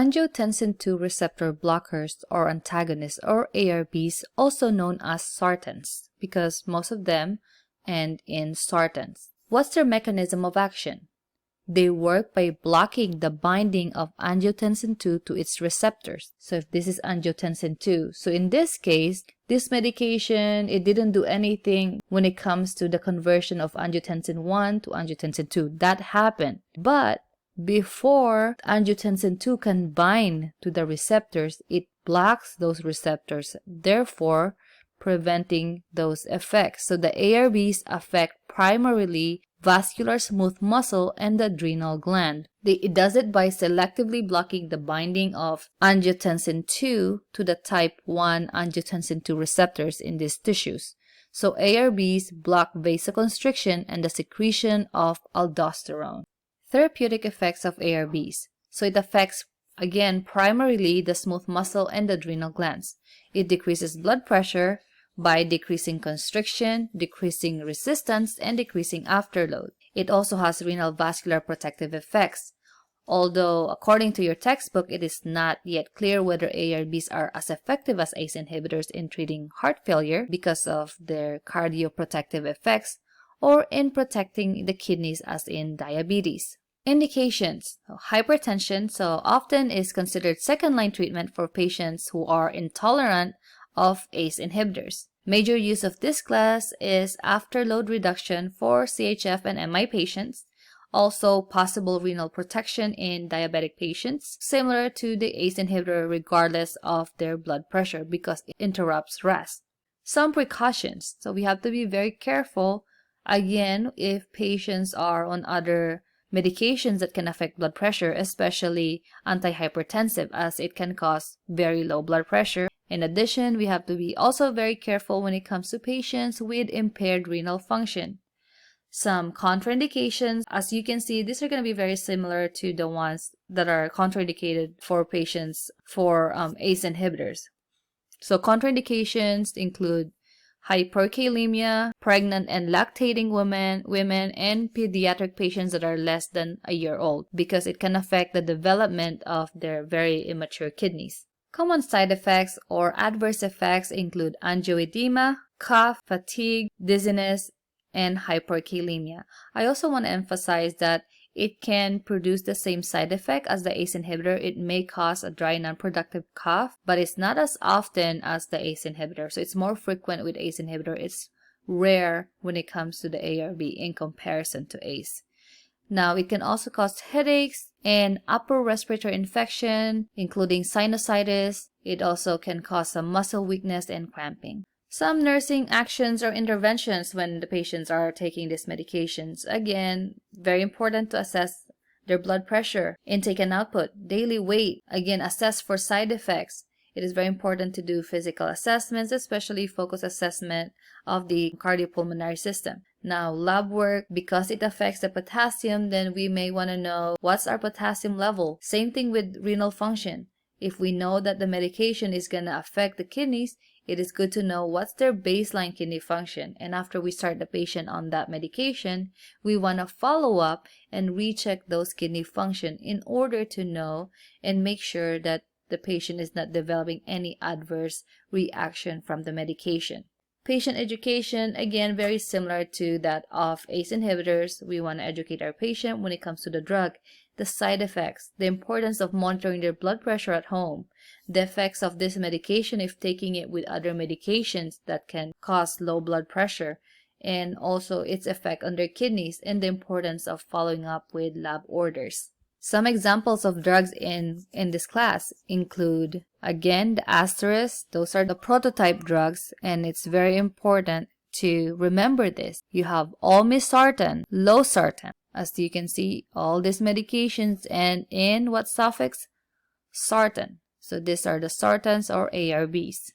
Angiotensin II receptor blockers or antagonists or ARBs, also known as sartans, because most of them end in sartans. What's their mechanism of action? They work by blocking the binding of angiotensin II to its receptors. So if this is angiotensin II, so in this case, this medication, it didn't do anything when it comes to the conversion of angiotensin I to angiotensin II. That happened. But before angiotensin II can bind to the receptors, it blocks those receptors, therefore preventing those effects. So the ARBs affect primarily vascular smooth muscle and the adrenal gland. It does it by selectively blocking the binding of angiotensin II to the type 1 angiotensin II receptors in these tissues. So ARBs block vasoconstriction and the secretion of aldosterone. Therapeutic effects of ARBs. So it affects, again, primarily the smooth muscle and the adrenal glands. It decreases blood pressure by decreasing constriction, decreasing resistance, and decreasing afterload. It also has renal vascular protective effects. Although, according to your textbook, it is not yet clear whether ARBs are as effective as ACE inhibitors in treating heart failure because of their cardioprotective effects or in protecting the kidneys as in diabetes. Indications. Hypertension, so often is considered second-line treatment for patients who are intolerant of ACE inhibitors. Major use of this class is afterload reduction for CHF and MI patients, also possible renal protection in diabetic patients, similar to the ACE inhibitor regardless of their blood pressure because it interrupts rest. Some precautions. So we have to be very careful, again, if patients are on other medications that can affect blood pressure, especially antihypertensive, as it can cause very low blood pressure. In addition, we have to be also very careful when it comes to patients with impaired renal function. Some contraindications, as you can see, these are going to be very similar to the ones that are contraindicated for patients for ACE inhibitors. So contraindications include hyperkalemia, pregnant and lactating women, and pediatric patients that are less than a year old because it can affect the development of their very immature kidneys. Common side effects or adverse effects include angioedema, cough, fatigue, dizziness, and hyperkalemia. I also want to emphasize that it can produce the same side effect as the ACE inhibitor. It may cause a dry, non-productive cough, but it's not as often as the ACE inhibitor. So it's more frequent with ACE inhibitor. It's rare when it comes to the ARB in comparison to ACE. Now, it can also cause headaches and upper respiratory infection, including sinusitis. It also can cause some muscle weakness and cramping. Some nursing actions or interventions when the patients are taking these medications. Again, very important to assess their blood pressure, intake and output, daily weight. Again, assess for side effects. It is very important to do physical assessments, especially focus assessment of the cardiopulmonary system. Now, lab work, because it affects the potassium, then we may want to know what's our potassium level. Same thing with renal function. If we know that the medication is going to affect the kidneys, it is good to know what's their baseline kidney function. And after we start the patient on that medication, we want to follow up and recheck those kidney function in order to know and make sure that the patient is not developing any adverse reaction from the medication. Patient education, again, very similar to that of ACE inhibitors. We want to educate our patient when it comes to the drug, the side effects, the importance of monitoring their blood pressure at home, the effects of this medication if taking it with other medications that can cause low blood pressure, and also its effect on their kidneys, and the importance of following up with lab orders. Some examples of drugs in this class include, again, the asterisk. Those are the prototype drugs, and it's very important to remember this. You have olmesartan, losartan. As you can see, all these medications end in what suffix? Sartan. So these are the sartans or ARBs.